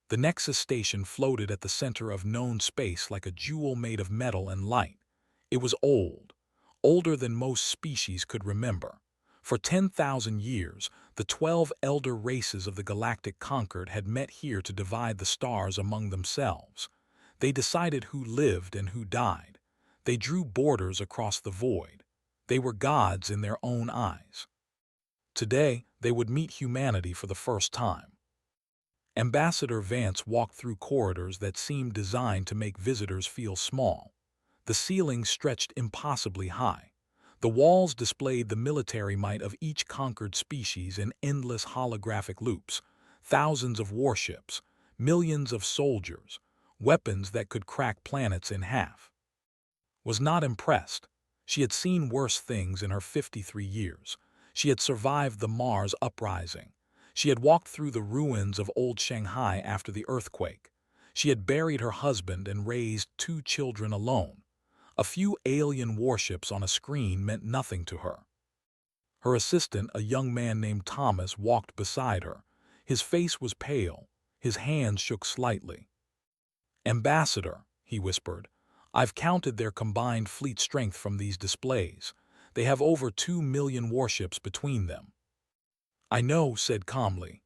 The Nexus station floated at the center of known space like a jewel made of metal and light. It was old, older than most species could remember. For 10,000 years, the 12 elder races of the Galactic Concord had met here to divide the stars among themselves. They decided who lived and who died. They drew borders across the void. They were gods in their own eyes. Today, they would meet humanity for the first time. Ambassador Vance walked through corridors that seemed designed to make visitors feel small. The ceiling stretched impossibly high. The walls displayed the military might of each conquered species in endless holographic loops, thousands of warships, millions of soldiers, weapons that could crack planets in half. Was not impressed. She had seen worse things in her 53 years. She had survived the Mars uprising. She had walked through the ruins of old Shanghai after the earthquake. She had buried her husband and raised 2 children alone. A few alien warships on a screen meant nothing to her. Her assistant, a young man named Thomas, walked beside her. His face was pale. His hands shook slightly. "Ambassador," he whispered, "I've counted their combined fleet strength from these displays. They have over 2 million warships between them." "I know," said calmly.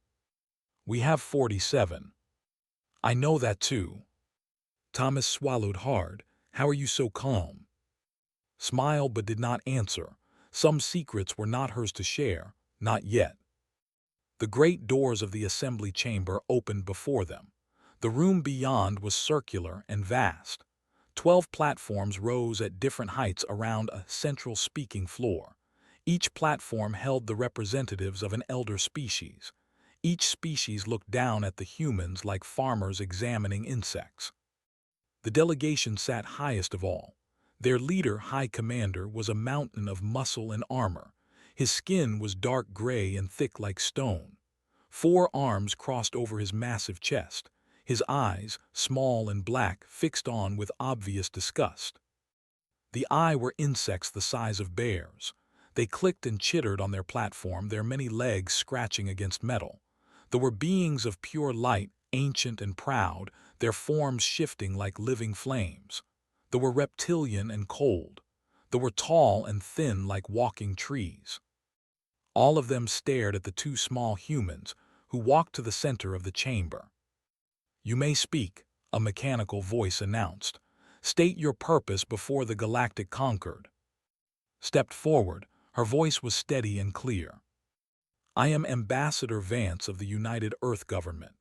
"We have 47. "I know that too." Thomas swallowed hard. "How are you so calm?" Smiled but did not answer. Some secrets were not hers to share, not yet. The great doors of the assembly chamber opened before them. The room beyond was circular and vast. 12 platforms rose at different heights around a central speaking floor. Each platform held the representatives of an elder species. Each species looked down at the humans like farmers examining insects. The delegation sat highest of all. Their leader, High Commander, was a mountain of muscle and armor. His skin was dark gray and thick like stone. 4 arms crossed over his massive chest. His eyes, small and black, fixed on with obvious disgust. The eye were insects the size of bears. They clicked and chittered on their platform, their many legs scratching against metal. There were beings of pure light, ancient and proud, their forms shifting like living flames. There were reptilian and cold. There were tall and thin like walking trees. All of them stared at the 2 small humans, who walked to the center of the chamber. "You may speak," a mechanical voice announced. "State your purpose before the Galactic Concord." Stepped forward. Her voice was steady and clear. "I am Ambassador Vance of the United Earth Government.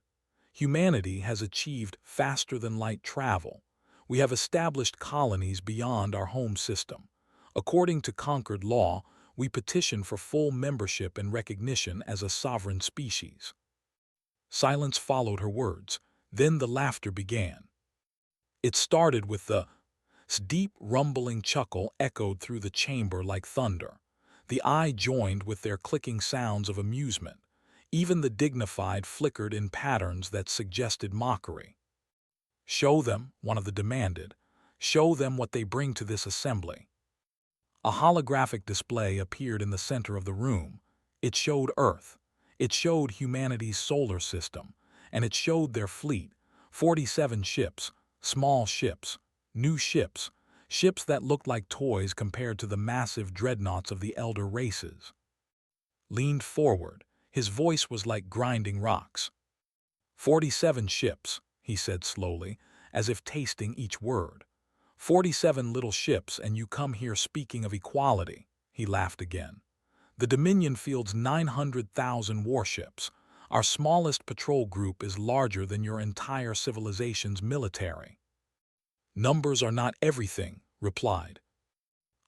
Humanity has achieved faster-than-light travel. We have established colonies beyond our home system. According to Concord law, we petition for full membership and recognition as a sovereign species." Silence followed her words. Then the laughter began. It started with the deep, rumbling chuckle echoed through the chamber like thunder. The eye joined with their clicking sounds of amusement. Even the dignified flickered in patterns that suggested mockery. "Show them," one of them demanded. "Show them what they bring to this assembly." A holographic display appeared in the center of the room. It showed Earth. It showed humanity's solar system. And it showed their fleet, 47 ships, small ships, new ships, ships that looked like toys compared to the massive dreadnoughts of the elder races. Leaned forward. His voice was like grinding rocks. 47 ships, he said slowly, as if tasting each word. 47 little ships, and you come here speaking of equality. He laughed again. The Dominion fields 900,000 warships. Our smallest patrol group is larger than your entire civilization's military. Numbers are not everything, replied.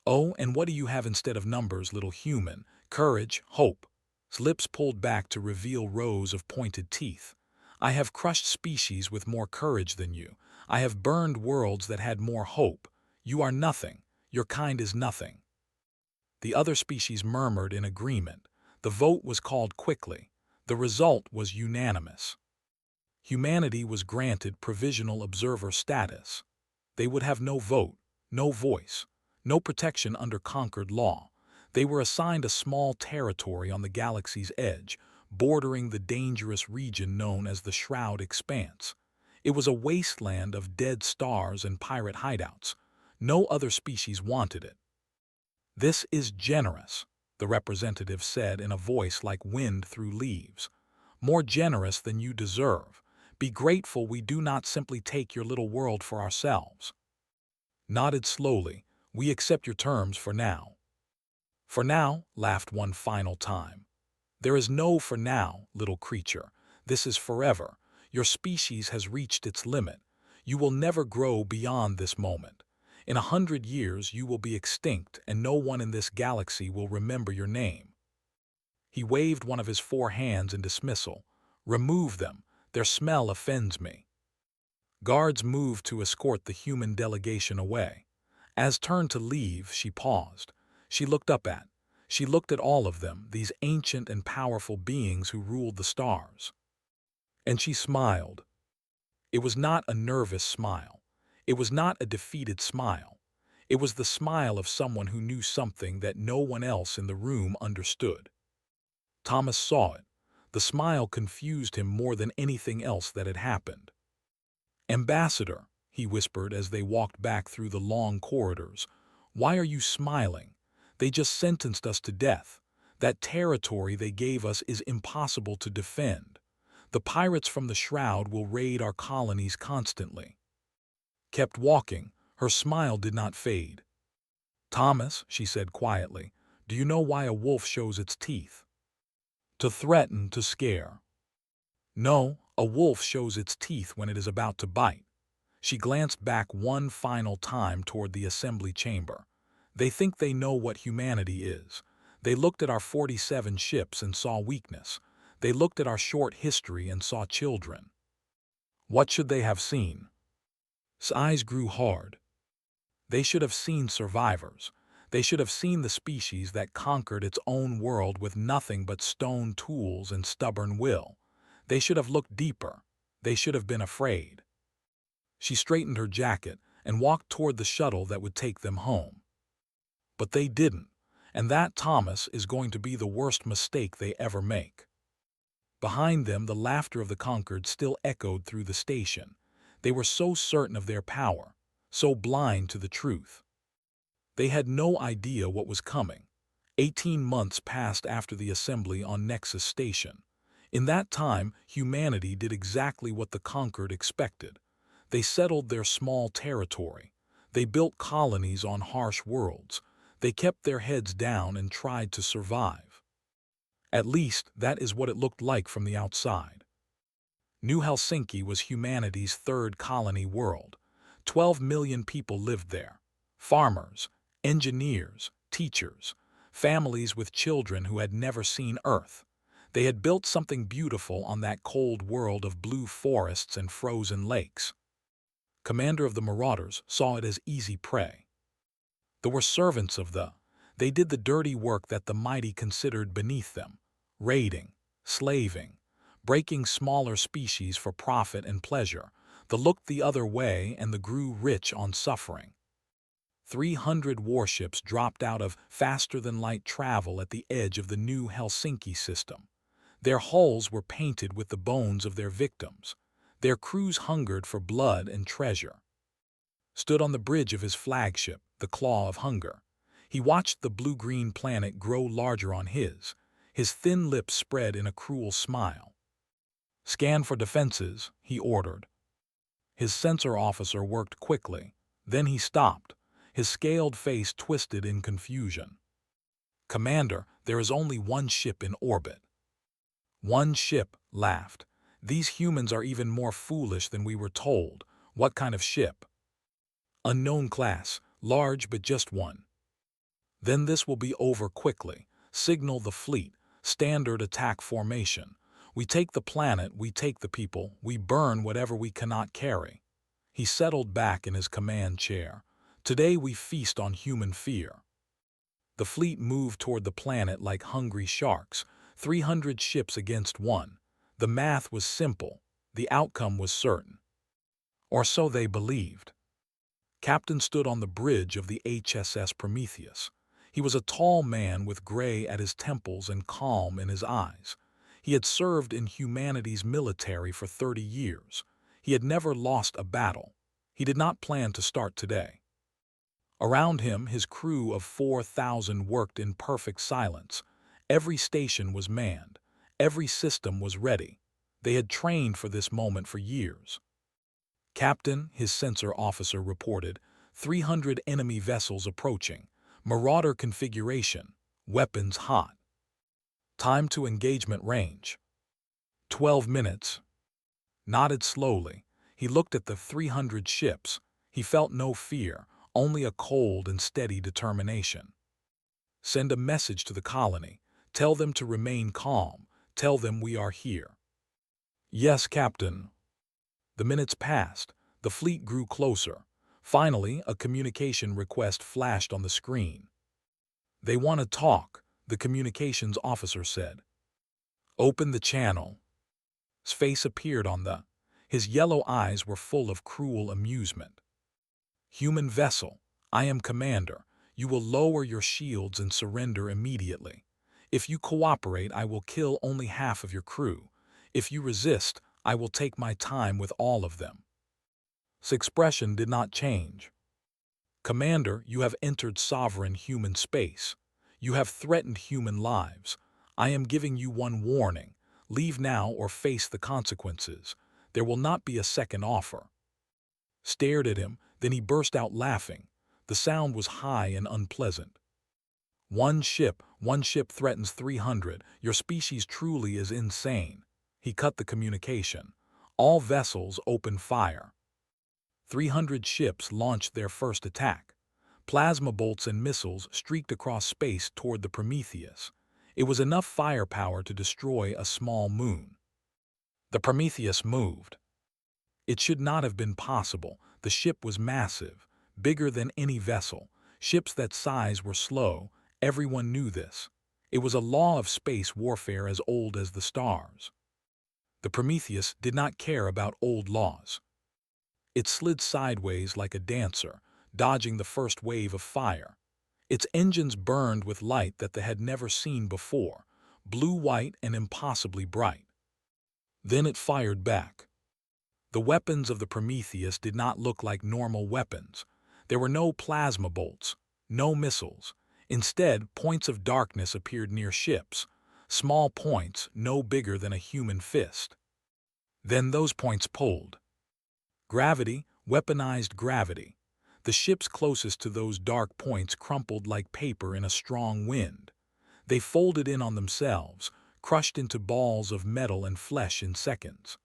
Oh, and what do you have instead of numbers, little human? Courage, hope. His lips pulled back to reveal rows of pointed teeth. I have crushed species with more courage than you. I have burned worlds that had more hope. You are nothing. Your kind is nothing. The other species murmured in agreement. The vote was called quickly. The result was unanimous. Humanity was granted provisional observer status. They would have no vote, no voice, no protection under Concord law. They were assigned a small territory on the galaxy's edge, bordering the dangerous region known as the Shroud Expanse. It was a wasteland of dead stars and pirate hideouts. No other species wanted it. "This is generous," the representative said in a voice like wind through leaves. "More generous than you deserve. Be grateful we do not simply take your little world for ourselves." Nodded slowly. "We accept your terms for now." "For now," laughed one final time. "There is no for now, little creature. This is forever. Your species has reached its limit. You will never grow beyond this moment. In 100 years you will be extinct and no one in this galaxy will remember your name." He waved one of his 4 hands in dismissal. "Remove them. Their smell offends me." Guards moved to escort the human delegation away. As turned to leave, she paused. She looked at all of them, these ancient and powerful beings who ruled the stars. And she smiled. It was not a nervous smile. It was not a defeated smile. It was the smile of someone who knew something that no one else in the room understood. Thomas saw it. The smile confused him more than anything else that had happened. "Ambassador," he whispered as they walked back through the long corridors, "why are you smiling? They just sentenced us to death. That territory they gave us is impossible to defend. The pirates from the Shroud will raid our colonies constantly." Kept walking, her smile did not fade. "Thomas," she said quietly, "do you know why a wolf shows its teeth? To threaten, to scare. No, a wolf shows its teeth when it is about to bite." She glanced back one final time toward the assembly chamber. "They think they know what humanity is. They looked at our 47 ships and saw weakness. They looked at our short history and saw children. What should they have seen?" His eyes grew hard. They should have seen survivors. They should have seen the species that conquered its own world with nothing but stone tools and stubborn will. They should have looked deeper. They should have been afraid. She straightened her jacket and walked toward the shuttle that would take them home. But they didn't, and that, Thomas, is going to be the worst mistake they ever make. Behind them, the laughter of the conquered still echoed through the station. They were so certain of their power, so blind to the truth. They had no idea what was coming. 18 months passed after the assembly on Nexus Station. In that time, humanity did exactly what the conquered expected. They settled their small territory. They built colonies on harsh worlds. They kept their heads down and tried to survive. At least, that is what it looked like from the outside. New Helsinki was humanity's third colony world. 12 million people lived there. Farmers, engineers, teachers, families with children who had never seen Earth. They had built something beautiful on that cold world of blue forests and frozen lakes. Commander of the Marauders saw it as easy prey. They were servants of the. They did the dirty work that the mighty considered beneath them, raiding, slaving, breaking smaller species for profit and pleasure. The looked the other way and the grew rich on suffering. 300 warships dropped out of faster-than-light travel at the edge of the new Helsinki system. Their hulls were painted with the bones of their victims. Their crews hungered for blood and treasure. Stood on the bridge of his flagship, the Claw of Hunger. He watched the blue-green planet grow larger on his thin lips spread in a cruel smile. "Scan for defenses," he ordered. His sensor officer worked quickly. Then he stopped, his scaled face twisted in confusion. "Commander, there is only one ship in orbit." "One ship," laughed. "These humans are even more foolish than we were told. What kind of ship?" "Unknown class, large but just one." "Then this will be over quickly. Signal the fleet, standard attack formation. We take the planet, we take the people, we burn whatever we cannot carry." He settled back in his command chair. "Today we feast on human fear." The fleet moved toward the planet like hungry sharks, 300 ships against one. The math was simple. The outcome was certain. Or so they believed. Captain stood on the bridge of the HSS Prometheus. He was a tall man with gray at his temples and calm in his eyes. He had served in humanity's military for 30 years. He had never lost a battle. He did not plan to start today. Around him, his crew of 4,000 worked in perfect silence. Every station was manned. Every system was ready. They had trained for this moment for years. "Captain," his sensor officer reported, 300 enemy vessels approaching. Marauder configuration. Weapons hot. Time to engagement range. 12 minutes. Nodded slowly. He looked at the 300 ships. He felt no fear, only a cold and steady determination. "Send a message to the colony. Tell them to remain calm. Tell them we are here." "Yes, Captain." The minutes passed. The fleet grew closer. Finally, a communication request flashed on the screen. "They want to talk," the communications officer said. "Open the channel." His face appeared on the. His yellow eyes were full of cruel amusement. "Human vessel, I am commander. You will lower your shields and surrender immediately. If you cooperate, I will kill only half of your crew. If you resist, I will take my time with all of them." His expression did not change. "Commander, you have entered sovereign human space. You have threatened human lives. I am giving you one warning. Leave now or face the consequences. There will not be a second offer." Stared at him, then he burst out laughing. The sound was high and unpleasant. One ship threatens 300. Your species truly is insane." He cut the communication. "All vessels open fire." 300 ships launched their first attack. Plasma bolts and missiles streaked across space toward the Prometheus. It was enough firepower to destroy a small moon. The Prometheus moved. It should not have been possible. The ship was massive, bigger than any vessel. Ships that size were slow. Everyone knew this. It was a law of space warfare as old as the stars. The Prometheus did not care about old laws. It slid sideways like a dancer, dodging the first wave of fire. Its engines burned with light that they had never seen before, blue-white and impossibly bright. Then it fired back. The weapons of the Prometheus did not look like normal weapons. There were no plasma bolts, no missiles. Instead, points of darkness appeared near ships, small points no bigger than a human fist. Then those points pulled. Gravity, weaponized gravity. The ships closest to those dark points crumpled like paper in a strong wind. They folded in on themselves, crushed into balls of metal and flesh in seconds.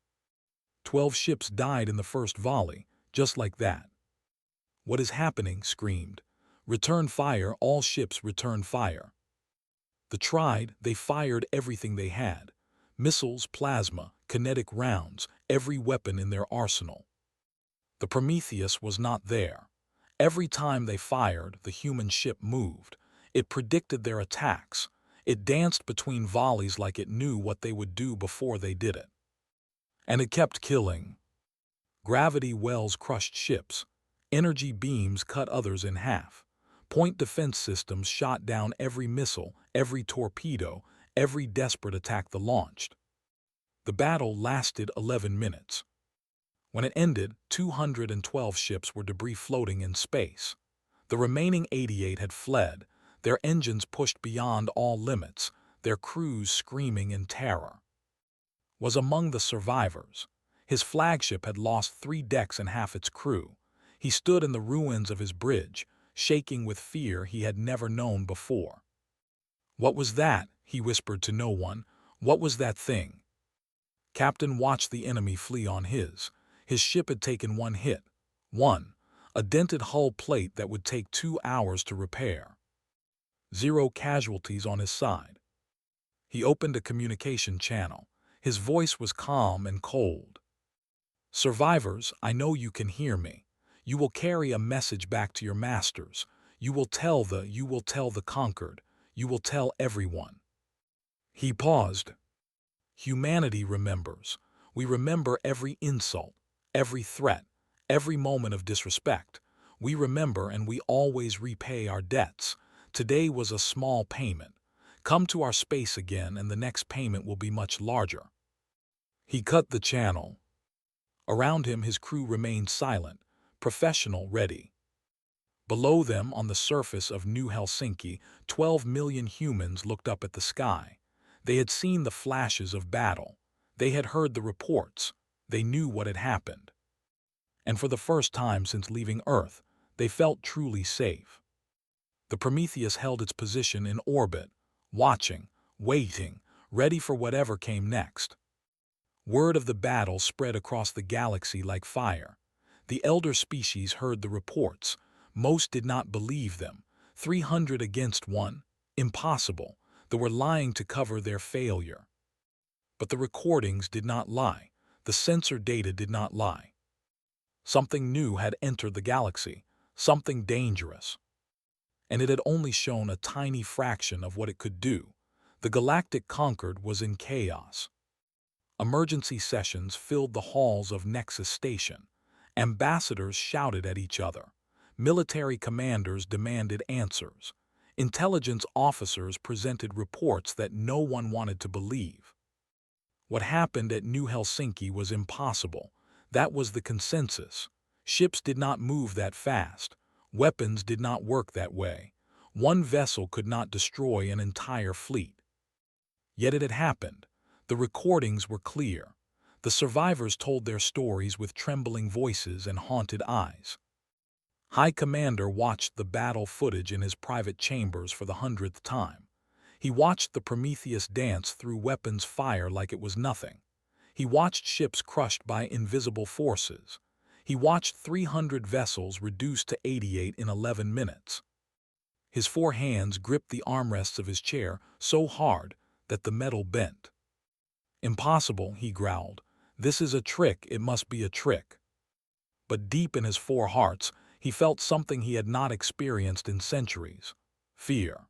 12 ships died in the first volley, just like that. "What is happening?" screamed. "Return fire, all ships return fire." They fired everything they had. Missiles, plasma, kinetic rounds, every weapon in their arsenal. The Prometheus was not there. Every time they fired, the human ship moved. It predicted their attacks. It danced between volleys like it knew what they would do before they did it. And it kept killing. Gravity wells crushed ships. Energy beams cut others in half. Point defense systems shot down every missile, every torpedo, every desperate attack they launched. The battle lasted 11 minutes. When it ended, 212 ships were debris floating in space. The remaining 88 had fled, their engines pushed beyond all limits, their crews screaming in terror. Was among the survivors. His flagship had lost 3 decks and half its crew. He stood in the ruins of his bridge, shaking with fear he had never known before. "What was that?" he whispered to no one. "What was that thing?" Captain watched the enemy flee on his. His ship had taken one hit. A dented hull plate that would take 2 hours to repair. 0 casualties on his side. He opened a communication channel. His voice was calm and cold. "Survivors, I know you can hear me. You will carry a message back to your masters. You will tell the conquered. You will tell everyone." He paused. "Humanity remembers. We remember every insult, every threat, every moment of disrespect. We remember and we always repay our debts. Today was a small payment. Come to our space again and the next payment will be much larger." He cut the channel. Around him his crew remained silent, professional ready. Below them, on the surface of New Helsinki, 12 million humans looked up at the sky. They had seen the flashes of battle. They had heard the reports. They knew what had happened. And for the first time since leaving Earth, they felt truly safe. The Prometheus held its position in orbit, watching, waiting, ready for whatever came next. Word of the battle spread across the galaxy like fire. The elder species heard the reports. Most did not believe them. 300 against 1? Impossible. They were lying to cover their failure. But the recordings did not lie. The sensor data did not lie. Something new had entered the galaxy, something dangerous. And it had only shown a tiny fraction of what it could do. The Galactic Concord was in chaos. Emergency sessions filled the halls of Nexus Station. Ambassadors shouted at each other. Military commanders demanded answers. Intelligence officers presented reports that no one wanted to believe. What happened at New Helsinki was impossible. That was the consensus. Ships did not move that fast. Weapons did not work that way. One vessel could not destroy an entire fleet. Yet it had happened. The recordings were clear. The survivors told their stories with trembling voices and haunted eyes. High Commander watched the battle footage in his private chambers for the 100th time. He watched the Prometheus dance through weapons fire like it was nothing. He watched ships crushed by invisible forces. He watched 300 vessels reduced to 88 in 11 minutes. His 4 hands gripped the armrests of his chair so hard that the metal bent. "Impossible," he growled. "This is a trick, it must be a trick." But deep in his 4 hearts, he felt something he had not experienced in centuries: fear.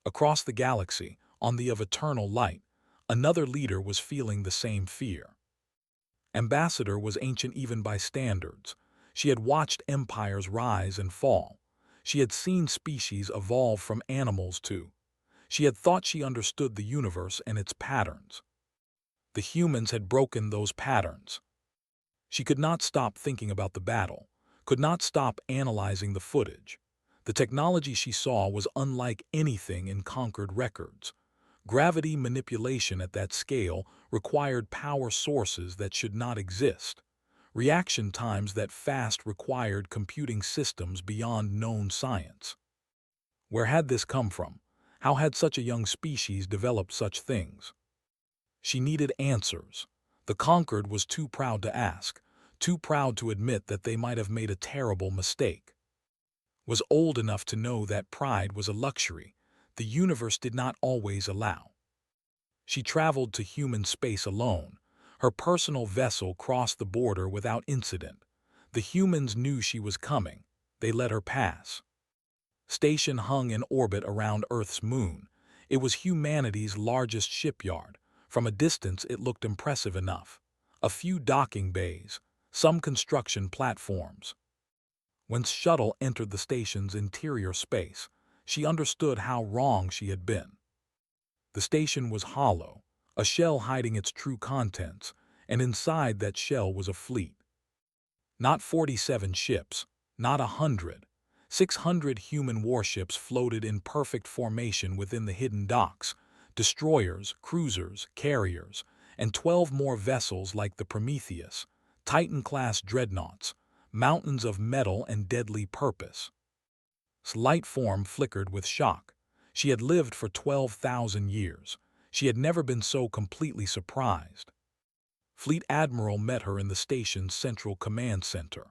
Across the galaxy, on the of eternal light, another leader was feeling the same fear. Ambassador was ancient even by standards. She had watched empires rise and fall. She had seen species evolve from animals to. She had thought she understood the universe and its patterns. The humans had broken those patterns. She could not stop thinking about the battle, could not stop analyzing the footage. The technology she saw was unlike anything in conquered records. Gravity manipulation at that scale required power sources that should not exist. Reaction times that fast required computing systems beyond known science. Where had this come from? How had such a young species developed such things? She needed answers. The conquered was too proud to ask, too proud to admit that they might have made a terrible mistake. Was old enough to know that pride was a luxury the universe did not always allow. She traveled to human space alone. Her personal vessel crossed the border without incident. The humans knew she was coming. They let her pass. Station hung in orbit around Earth's moon. It was humanity's largest shipyard. From a distance it looked impressive enough. A few docking bays, some construction platforms. When Shuttle entered the station's interior space, she understood how wrong she had been. The station was hollow, a shell hiding its true contents, and inside that shell was a fleet. Not 47 ships, not 100. 600 human warships floated in perfect formation within the hidden docks, destroyers, cruisers, carriers, and 12 more vessels like the Prometheus, Titan-class dreadnoughts, mountains of metal and deadly purpose. Light form flickered with shock. She had lived for 12,000 years. She had never been so completely surprised. Fleet Admiral met her in the station's central command center.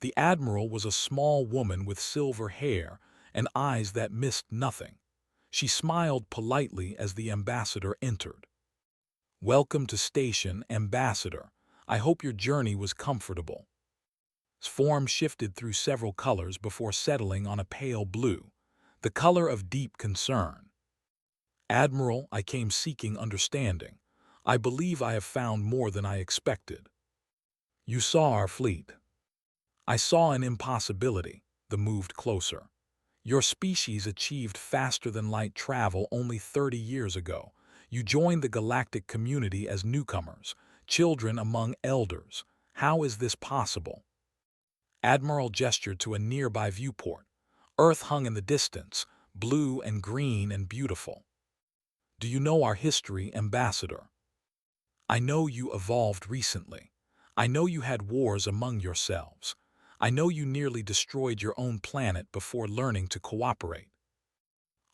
The Admiral was a small woman with silver hair and eyes that missed nothing. She smiled politely as the ambassador entered. "Welcome to station, Ambassador. I hope your journey was comfortable." Form shifted through several colors before settling on a pale blue, the color of deep concern. "Admiral, I came seeking understanding. I believe I have found more than I expected." "You saw our fleet." "I saw an impossibility." The moved closer. Your species achieved faster-than-light travel only 30 years ago. You joined the galactic community as newcomers, children among elders. How is this possible? Admiral gestured to a nearby viewport. Earth hung in the distance, blue and green and beautiful. Do you know our history, Ambassador? I know you evolved recently. I know you had wars among yourselves. I know you nearly destroyed your own planet before learning to cooperate.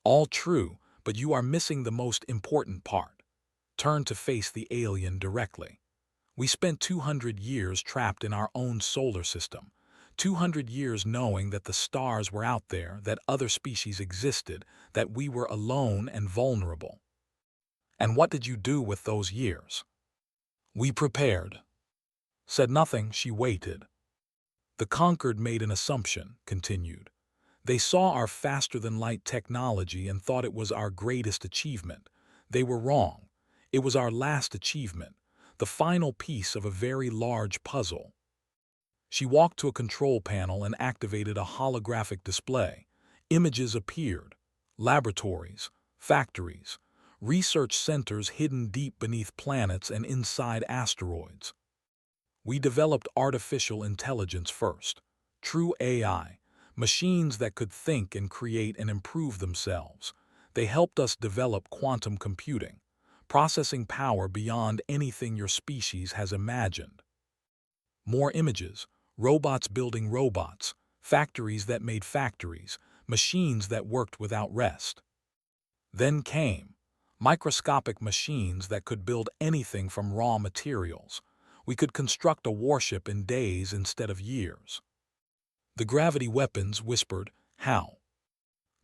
All true, but you are missing the most important part. Turn to face the alien directly. We spent 200 years trapped in our own solar system. 200 years knowing that the stars were out there, that other species existed, that we were alone and vulnerable. And what did you do with those years? We prepared. Said nothing, she waited. The conquered made an assumption, continued. They saw our faster-than-light technology and thought it was our greatest achievement. They were wrong. It was our last achievement, the final piece of a very large puzzle. She walked to a control panel and activated a holographic display. Images appeared. Laboratories, factories, research centers hidden deep beneath planets and inside asteroids. We developed artificial intelligence first. True AI. Machines that could think and create and improve themselves. They helped us develop quantum computing, processing power beyond anything your species has imagined. More images, robots building robots, factories that made factories, machines that worked without rest. Then came microscopic machines that could build anything from raw materials. We could construct a warship in days instead of years. The gravity weapons whispered, how?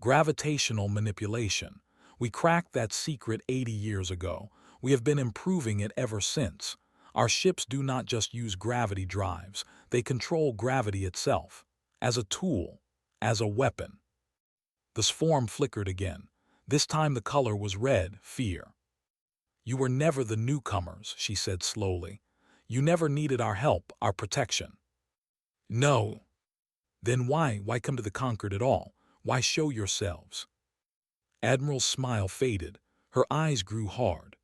Gravitational manipulation. We cracked that secret 80 years ago. We have been improving it ever since. Our ships do not just use gravity drives, they control gravity itself. As a tool, as a weapon. The swarm flickered again. This time the color was red, fear. You were never the newcomers, she said slowly. You never needed our help, our protection. No. Then why come to the conquered at all? Why show yourselves? Admiral's smile faded. Her eyes grew hard.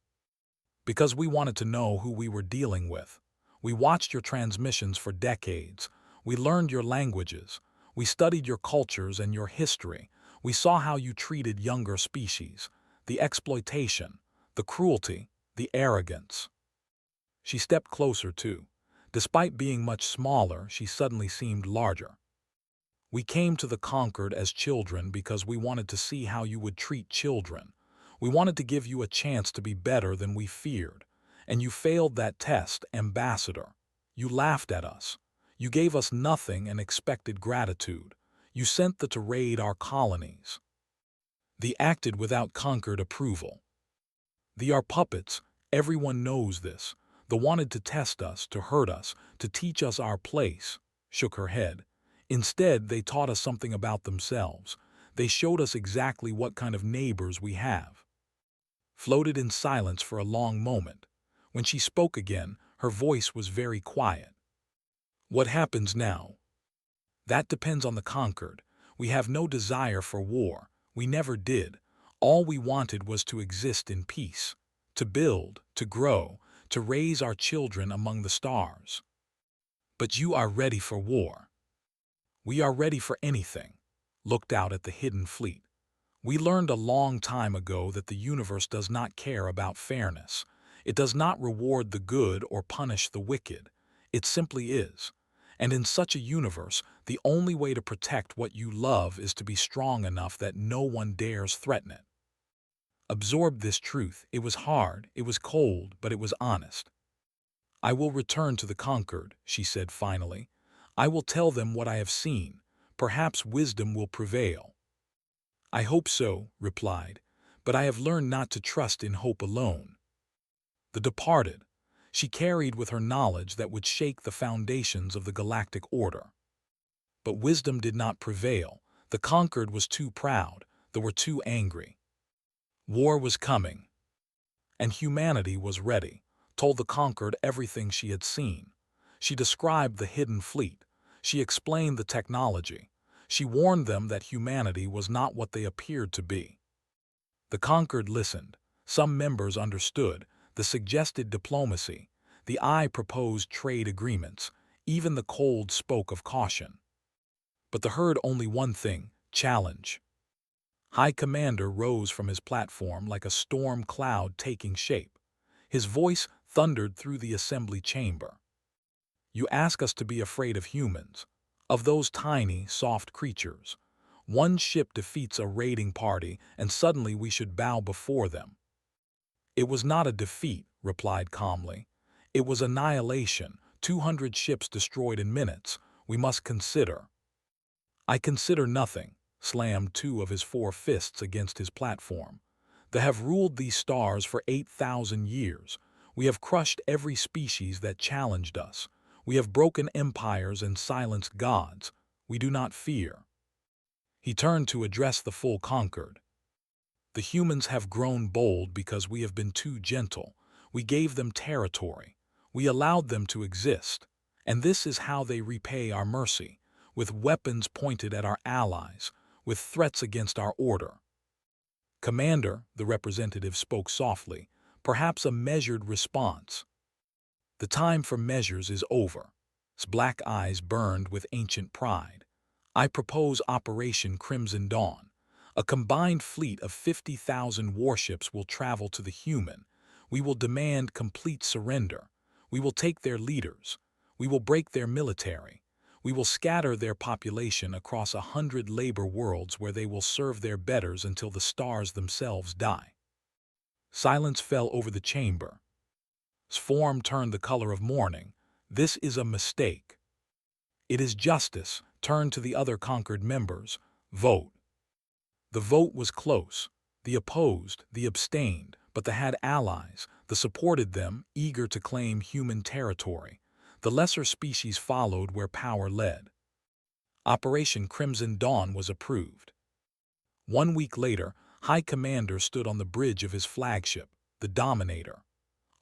Because we wanted to know who we were dealing with. We watched your transmissions for decades. We learned your languages. We studied your cultures and your history. We saw how you treated younger species. The exploitation, the cruelty, the arrogance. She stepped closer too. Despite being much smaller, she suddenly seemed larger. We came to the conquered as children because we wanted to see how you would treat children. We wanted to give you a chance to be better than we feared. And you failed that test, Ambassador. You laughed at us. You gave us nothing and expected gratitude. You sent them to raid our colonies. They acted without conquered approval. They are puppets. Everyone knows this. They wanted to test us, to hurt us, to teach us our place. Shook her head. Instead, they taught us something about themselves. They showed us exactly what kind of neighbors we have. Floated in silence for a long moment. When she spoke again, her voice was very quiet. What happens now? That depends on the conquered. We have no desire for war. We never did. All we wanted was to exist in peace, to build, to grow, to raise our children among the stars. But you are ready for war. We are ready for anything. Looked out at the hidden fleet. We learned a long time ago that the universe does not care about fairness. It does not reward the good or punish the wicked. It simply is. And in such a universe, the only way to protect what you love is to be strong enough that no one dares threaten it. Absorb this truth. It was hard, it was cold, but it was honest. I will return to the conquered, she said finally. I will tell them what I have seen. Perhaps wisdom will prevail. I hope so, replied, but I have learned not to trust in hope alone. The departed. She carried with her knowledge that would shake the foundations of the galactic order. But wisdom did not prevail. The conquered was too proud. They were too angry. War was coming. And humanity was ready, told the conquered everything she had seen. She described the hidden fleet. She explained the technology. She warned them that humanity was not what they appeared to be. The conquered listened. Some members understood the suggested diplomacy. The eye proposed trade agreements. Even the cold spoke of caution. But the heard only one thing: challenge. High Commander rose from his platform like a storm cloud taking shape. His voice thundered through the assembly chamber. You ask us to be afraid of humans, of those tiny, soft creatures. One ship defeats a raiding party, and suddenly we should bow before them. It was not a defeat, replied calmly. It was annihilation, 200 ships destroyed in minutes. We must consider. I consider nothing, slammed two of his four fists against his platform. They have ruled these stars for 8,000 years. We have crushed every species that challenged us. We have broken empires and silenced gods. We do not fear. He turned to address the full conquered. The humans have grown bold because we have been too gentle. We gave them territory. We allowed them to exist. And this is how they repay our mercy, with weapons pointed at our allies, with threats against our order. Commander, the representative spoke softly, perhaps a measured response. The time for measures is over. His black eyes burned with ancient pride. I propose Operation Crimson Dawn. A combined fleet of 50,000 warships will travel to the human. We will demand complete surrender. We will take their leaders. We will break their military. We will scatter their population across 100 labor worlds where they will serve their betters until the stars themselves die. Silence fell over the chamber. His form turned the color of mourning. This is a mistake. It is justice. Turned to the other conquered members. Vote. The vote was close. The opposed, the abstained, but they had allies. The supported them, eager to claim human territory. The lesser species followed where power led. Operation Crimson Dawn was approved. 1 week later, High Commander stood on the bridge of his flagship, the Dominator.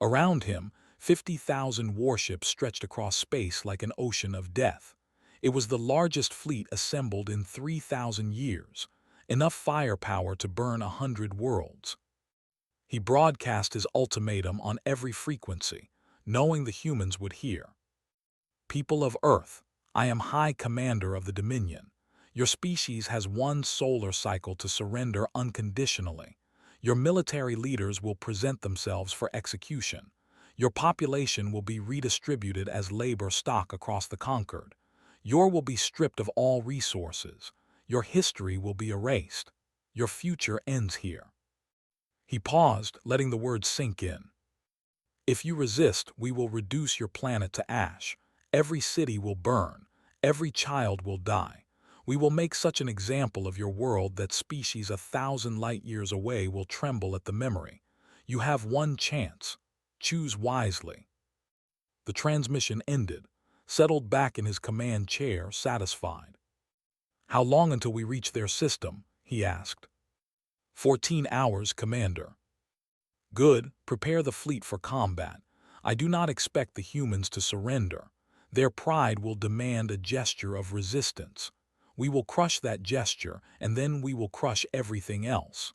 Around him, 50,000 warships stretched across space like an ocean of death. It was the largest fleet assembled in 3,000 years, enough firepower to burn 100 worlds. He broadcast his ultimatum on every frequency, knowing the humans would hear. People of Earth, I am High Commander of the Dominion. Your species has one solar cycle to surrender unconditionally. Your military leaders will present themselves for execution. Your population will be redistributed as labor stock across the conquered. Your will be stripped of all resources. Your history will be erased. Your future ends here. He paused, letting the words sink in. If you resist, we will reduce your planet to ash. Every city will burn. Every child will die. We will make such an example of your world that species 1,000 light years away will tremble at the memory. You have one chance. Choose wisely. The transmission ended, settled back in his command chair, satisfied. How long until we reach their system? He asked. 14 hours, Commander. Good, prepare the fleet for combat. I do not expect the humans to surrender. Their pride will demand a gesture of resistance. We will crush that gesture, and then we will crush everything else.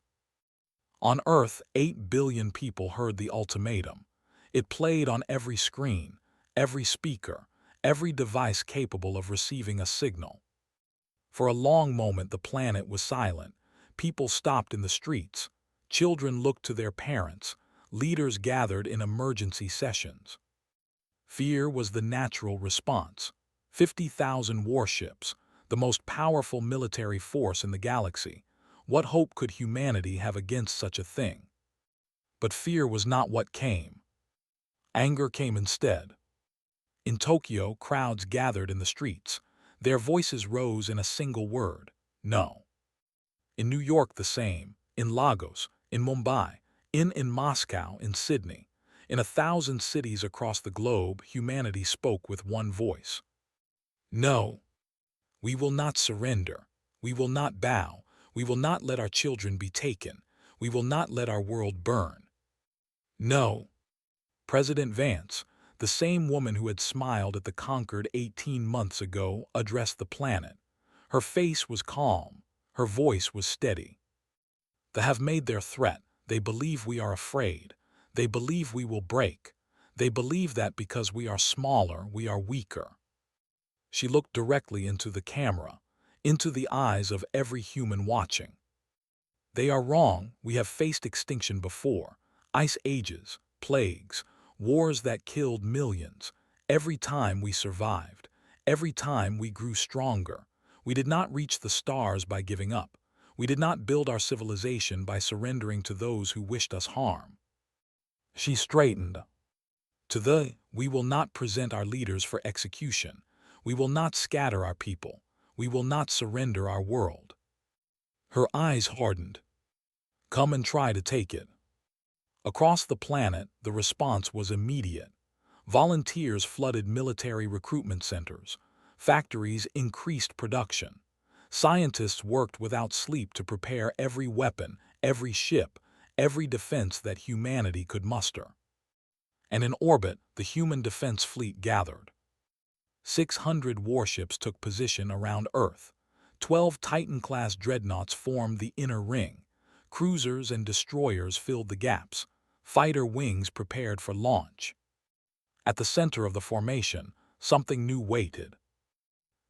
On Earth, 8 billion people heard the ultimatum. It played on every screen, every speaker, every device capable of receiving a signal. For a long moment the planet was silent. People stopped in the streets. Children looked to their parents. Leaders gathered in emergency sessions. Fear was the natural response. 50,000 warships, the most powerful military force in the galaxy. What hope could humanity have against such a thing? But fear was not what came. Anger came instead. In Tokyo, crowds gathered in the streets. Their voices rose in a single word: no. In New York the same, in Lagos, in Mumbai, in Moscow, in Sydney. In 1,000 cities across the globe, humanity spoke with one voice. No. We will not surrender. We will not bow. We will not let our children be taken. We will not let our world burn. No. President Vance, the same woman who had smiled at the conquered 18 months ago, addressed the planet. Her face was calm. Her voice was steady. They have made their threat. They believe we are afraid. They believe we will break. They believe that because we are smaller, we are weaker. She looked directly into the camera, into the eyes of every human watching. They are wrong. We have faced extinction before. Ice ages, plagues, wars that killed millions. Every time we survived. Every time we grew stronger. We did not reach the stars by giving up. We did not build our civilization by surrendering to those who wished us harm. She straightened. We will not present our leaders for execution. We will not scatter our people. We will not surrender our world. Her eyes hardened. Come and try to take it. Across the planet, the response was immediate. Volunteers flooded military recruitment centers. Factories increased production. Scientists worked without sleep to prepare every weapon, every ship, every defense that humanity could muster. And in orbit, the human defense fleet gathered. 600 warships took position around Earth. 12 Titan-class dreadnoughts formed the inner ring. Cruisers and destroyers filled the gaps. Fighter wings prepared for launch. At the center of the formation, something new waited.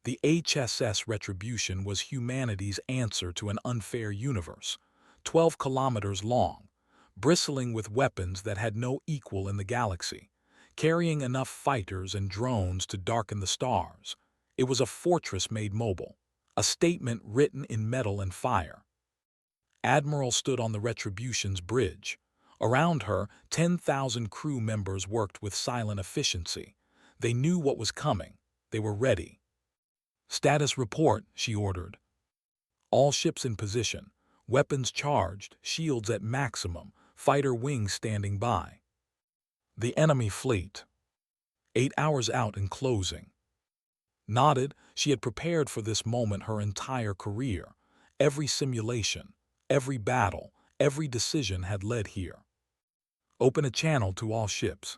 The HSS Retribution was humanity's answer to an unfair universe, 12 kilometers long, bristling with weapons that had no equal in the galaxy, carrying enough fighters and drones to darken the stars. It was a fortress made mobile, a statement written in metal and fire. Admiral stood on the Retribution's bridge. Around her, 10,000 crew members worked with silent efficiency. They knew what was coming. They were ready. Status report, she ordered. All ships in position, weapons charged, shields at maximum, fighter wings standing by. The enemy fleet. 8 hours out and closing. Nodded, she had prepared for this moment her entire career. Every simulation, every battle, every decision had led here. Open a channel to all ships.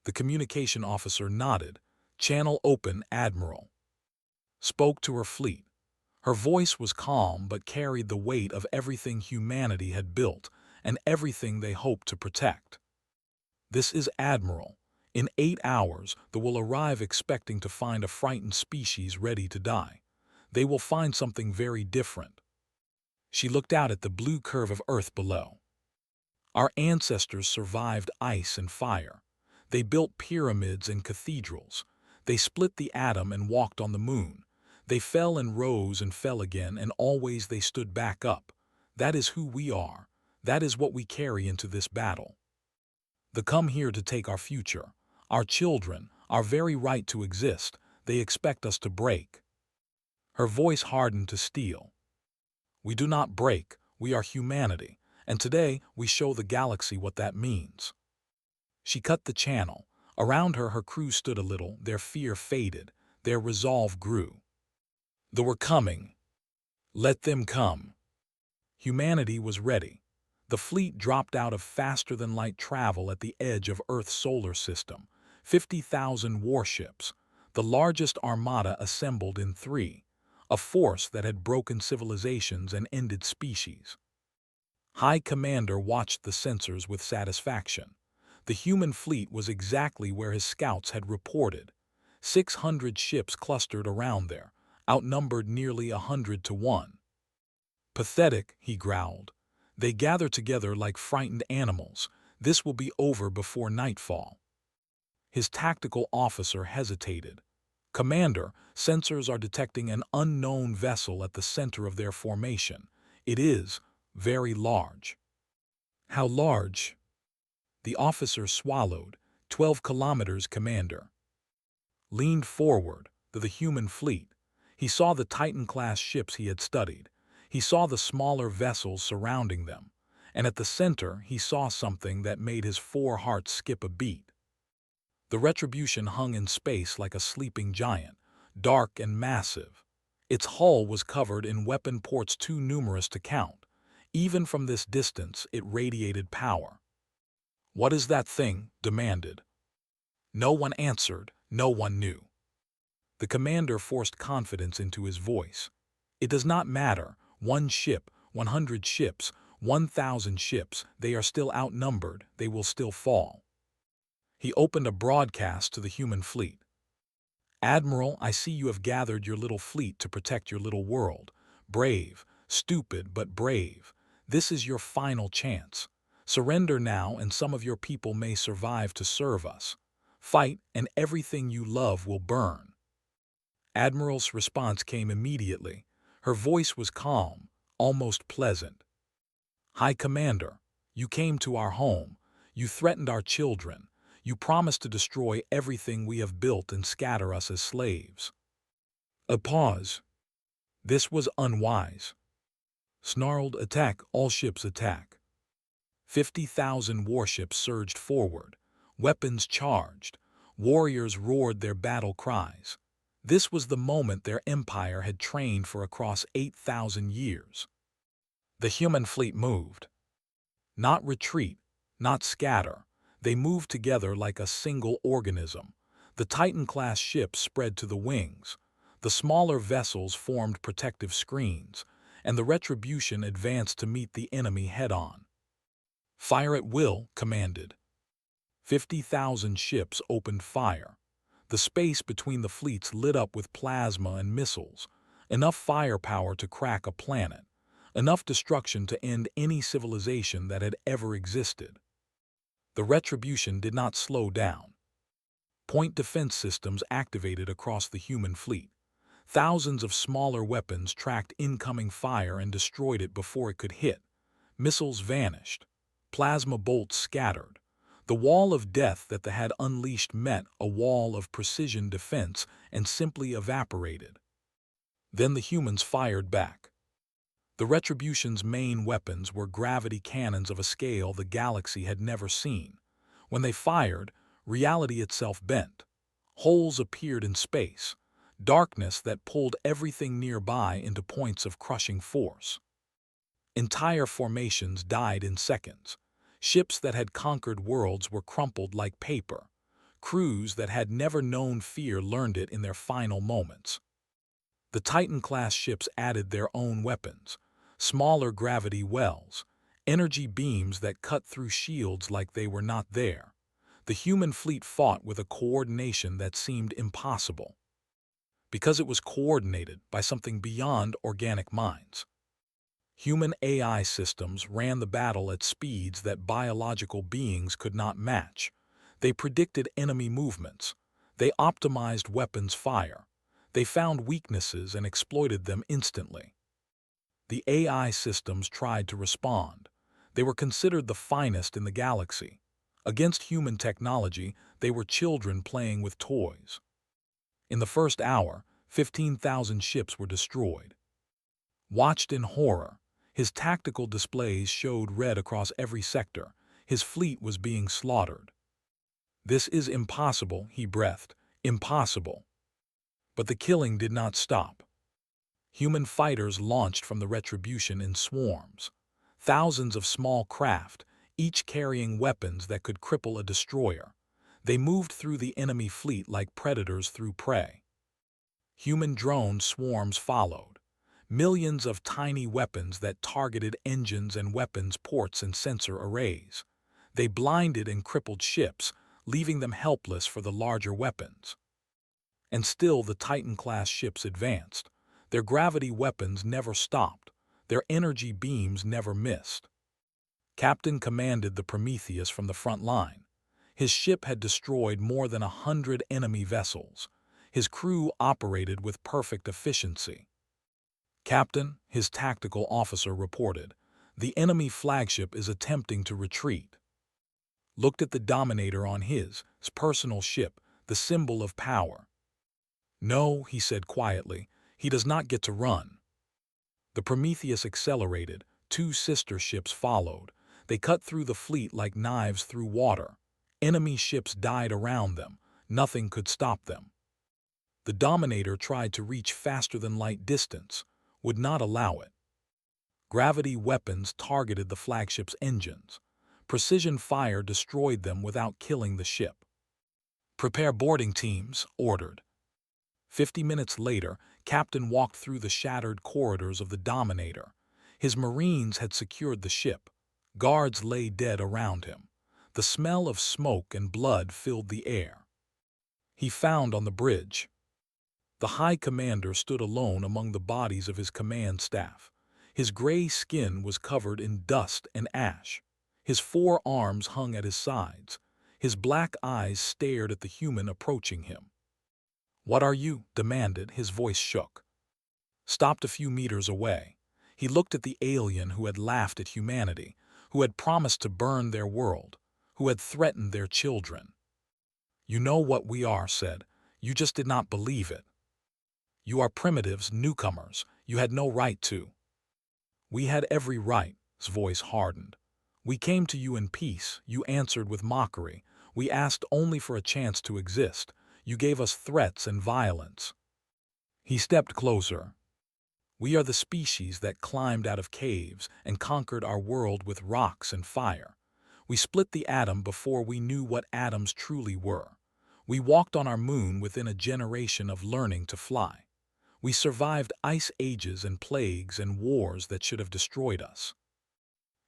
The communication officer nodded. Channel open, Admiral. Spoke to her fleet. Her voice was calm but carried the weight of everything humanity had built and everything they hoped to protect. This is Admiral. In 8 hours, they will arrive expecting to find a frightened species ready to die. They will find something very different. She looked out at the blue curve of Earth below. Our ancestors survived ice and fire. They built pyramids and cathedrals. They split the atom and walked on the moon. They fell and rose and fell again, and always they stood back up. That is who we are. That is what we carry into this battle. They come here to take our future, our children, our very right to exist. They expect us to break. Her voice hardened to steel. We do not break. We are humanity. And today, we show the galaxy what that means. She cut the channel. Around her, her crew stood a little. Their fear faded. Their resolve grew. They were coming. Let them come. Humanity was ready. The fleet dropped out of faster-than-light travel at the edge of Earth's solar system. 50,000 warships, the largest armada assembled in 3, a force that had broken civilizations and ended species. High Commander watched the sensors with satisfaction. The human fleet was exactly where his scouts had reported. 600 ships clustered around there, outnumbered nearly 100 to 1. Pathetic, he growled. They gather together like frightened animals. This will be over before nightfall. His tactical officer hesitated. Commander, sensors are detecting an unknown vessel at the center of their formation. It is very large. How large? The officer swallowed. 12 kilometers, Commander. Leaned forward to the human fleet. He saw the Titan-class ships he had studied. He saw the smaller vessels surrounding them. And at the center, he saw something that made his 4 hearts skip a beat. The Retribution hung in space like a sleeping giant, dark and massive. Its hull was covered in weapon ports too numerous to count. Even from this distance, it radiated power. What is that thing? Demanded. No one answered. No one knew. The commander forced confidence into his voice. It does not matter. 1 ship, 100 ships, 1,000 ships, they are still outnumbered, they will still fall. He opened a broadcast to the human fleet. Admiral, I see you have gathered your little fleet to protect your little world. Brave, stupid but brave. This is your final chance. Surrender now and some of your people may survive to serve us. Fight and everything you love will burn. Admiral's response came immediately. Her voice was calm, almost pleasant. High Commander, you came to our home. You threatened our children. You promised to destroy everything we have built and scatter us as slaves. A pause. This was unwise. Snarled, attack, all ships attack. 50,000 warships surged forward. Weapons charged. Warriors roared their battle cries. This was the moment their empire had trained for across 8,000 years. The human fleet moved. Not retreat, not scatter. They moved together like a single organism. The Titan-class ships spread to the wings. The smaller vessels formed protective screens, and the Retribution advanced to meet the enemy head-on. Fire at will, commanded. 50,000 ships opened fire. The space between the fleets lit up with plasma and missiles, enough firepower to crack a planet, enough destruction to end any civilization that had ever existed. The Retribution did not slow down. Point defense systems activated across the human fleet. Thousands of smaller weapons tracked incoming fire and destroyed it before it could hit. Missiles vanished. Plasma bolts scattered. The wall of death that they had unleashed met a wall of precision defense and simply evaporated. Then the humans fired back. The Retribution's main weapons were gravity cannons of a scale the galaxy had never seen. When they fired, reality itself bent. Holes appeared in space, darkness that pulled everything nearby into points of crushing force. Entire formations died in seconds. Ships that had conquered worlds were crumpled like paper. Crews that had never known fear learned it in their final moments. The Titan-class ships added their own weapons, smaller gravity wells, energy beams that cut through shields like they were not there. The human fleet fought with a coordination that seemed impossible, because it was coordinated by something beyond organic minds. Human AI systems ran the battle at speeds that biological beings could not match. They predicted enemy movements. They optimized weapons fire. They found weaknesses and exploited them instantly. The AI systems tried to respond. They were considered the finest in the galaxy. Against human technology, they were children playing with toys. In the first hour, 15,000 ships were destroyed. Watched in horror, his tactical displays showed red across every sector. His fleet was being slaughtered. This is impossible, he breathed. Impossible. But the killing did not stop. Human fighters launched from the Retribution in swarms. Thousands of small craft, each carrying weapons that could cripple a destroyer. They moved through the enemy fleet like predators through prey. Human drone swarms followed. Millions of tiny weapons that targeted engines and weapons ports and sensor arrays. They blinded and crippled ships, leaving them helpless for the larger weapons. And still the Titan-class ships advanced. Their gravity weapons never stopped. Their energy beams never missed. Captain commanded the Prometheus from the front line. His ship had destroyed more than 100 enemy vessels. His crew operated with perfect efficiency. Captain, his tactical officer reported, the enemy flagship is attempting to retreat. Looked at the Dominator on his personal ship, the symbol of power. No, he said quietly, he does not get to run. The Prometheus accelerated. 2 sister ships followed. They cut through the fleet like knives through water. Enemy ships died around them. Nothing could stop them. The Dominator tried to reach faster-than-light distance, would not allow it. Gravity weapons targeted the flagship's engines. Precision fire destroyed them without killing the ship. Prepare boarding teams, ordered. 50 minutes later, Captain walked through the shattered corridors of the Dominator. His Marines had secured the ship. Guards lay dead around him. The smell of smoke and blood filled the air. He found on the bridge. The High Commander stood alone among the bodies of his command staff. His gray skin was covered in dust and ash. His 4 arms hung at his sides. His black eyes stared at the human approaching him. "What are you?" demanded. His voice shook. Stopped a few meters away. He looked at the alien who had laughed at humanity, who had promised to burn their world, who had threatened their children. "You know what we are," said. "You just did not believe it. You are primitives, newcomers. You had no right to." "We had every right." His voice hardened. "We came to you in peace. You answered with mockery. We asked only for a chance to exist. You gave us threats and violence." He stepped closer. "We are the species that climbed out of caves and conquered our world with rocks and fire. We split the atom before we knew what atoms truly were. We walked on our moon within a generation of learning to fly. We survived ice ages and plagues and wars that should have destroyed us."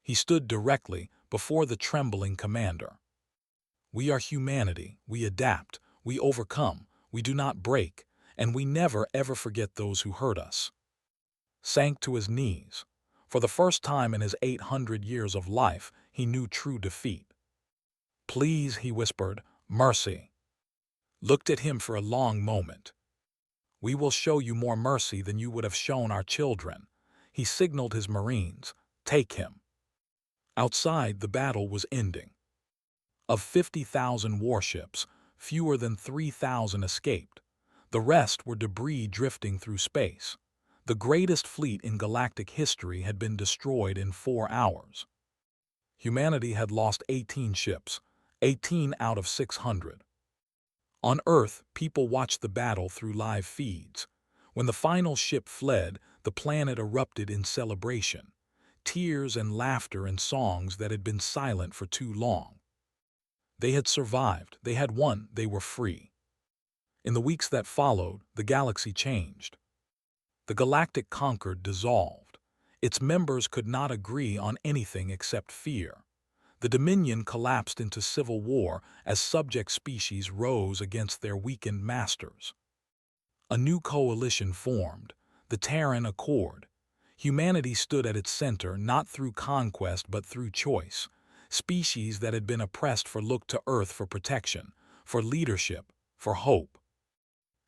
He stood directly before the trembling commander. "We are humanity. We adapt. We overcome. We do not break. And we never ever forget those who hurt us." Sank to his knees. For the first time in his 800 years of life, he knew true defeat. "Please," he whispered, "mercy." Looked at him for a long moment. "We will show you more mercy than you would have shown our children." He signaled his Marines, "Take him." Outside, the battle was ending. Of 50,000 warships, fewer than 3,000 escaped. The rest were debris drifting through space. The greatest fleet in galactic history had been destroyed in 4 hours. Humanity had lost 18 ships, 18 out of 600. On Earth, people watched the battle through live feeds. When the final ship fled, the planet erupted in celebration. Tears and laughter and songs that had been silent for too long. They had survived, they had won, they were free. In the weeks that followed, the galaxy changed. The Galactic Concord dissolved. Its members could not agree on anything except fear. The Dominion collapsed into civil war as subject species rose against their weakened masters. A new coalition formed, the Terran Accord. Humanity stood at its center not through conquest but through choice. Species that had been oppressed looked to Earth for protection, for leadership, for hope.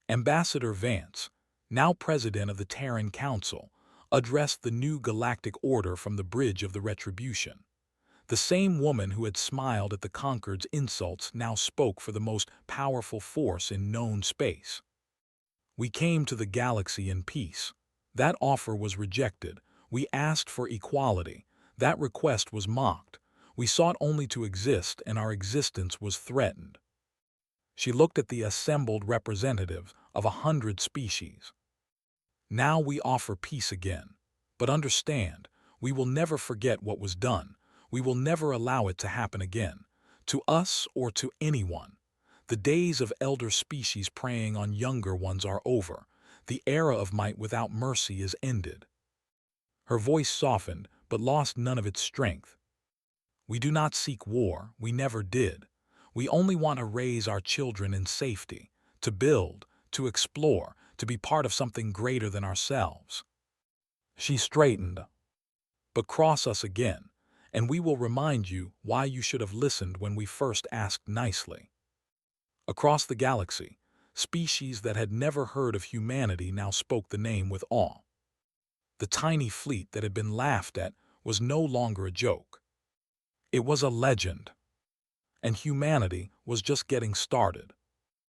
Ambassador Vance, now president of the Terran Council, addressed the new galactic order from the bridge of the Retribution. The same woman who had smiled at the Concord's insults now spoke for the most powerful force in known space. "We came to the galaxy in peace. That offer was rejected. We asked for equality. That request was mocked. We sought only to exist, and our existence was threatened." She looked at the assembled representatives of 100 species. "Now we offer peace again. But understand, we will never forget what was done. We will never allow it to happen again, to us or to anyone. The days of elder species preying on younger ones are over. The era of might without mercy is ended." Her voice softened, but lost none of its strength. "We do not seek war, we never did. We only want to raise our children in safety, to build, to explore, to be part of something greater than ourselves." She straightened. "But cross us again, and we will remind you why you should have listened when we first asked nicely." Across the galaxy, species that had never heard of humanity now spoke the name with awe. The tiny fleet that had been laughed at was no longer a joke. It was a legend. And humanity was just getting started.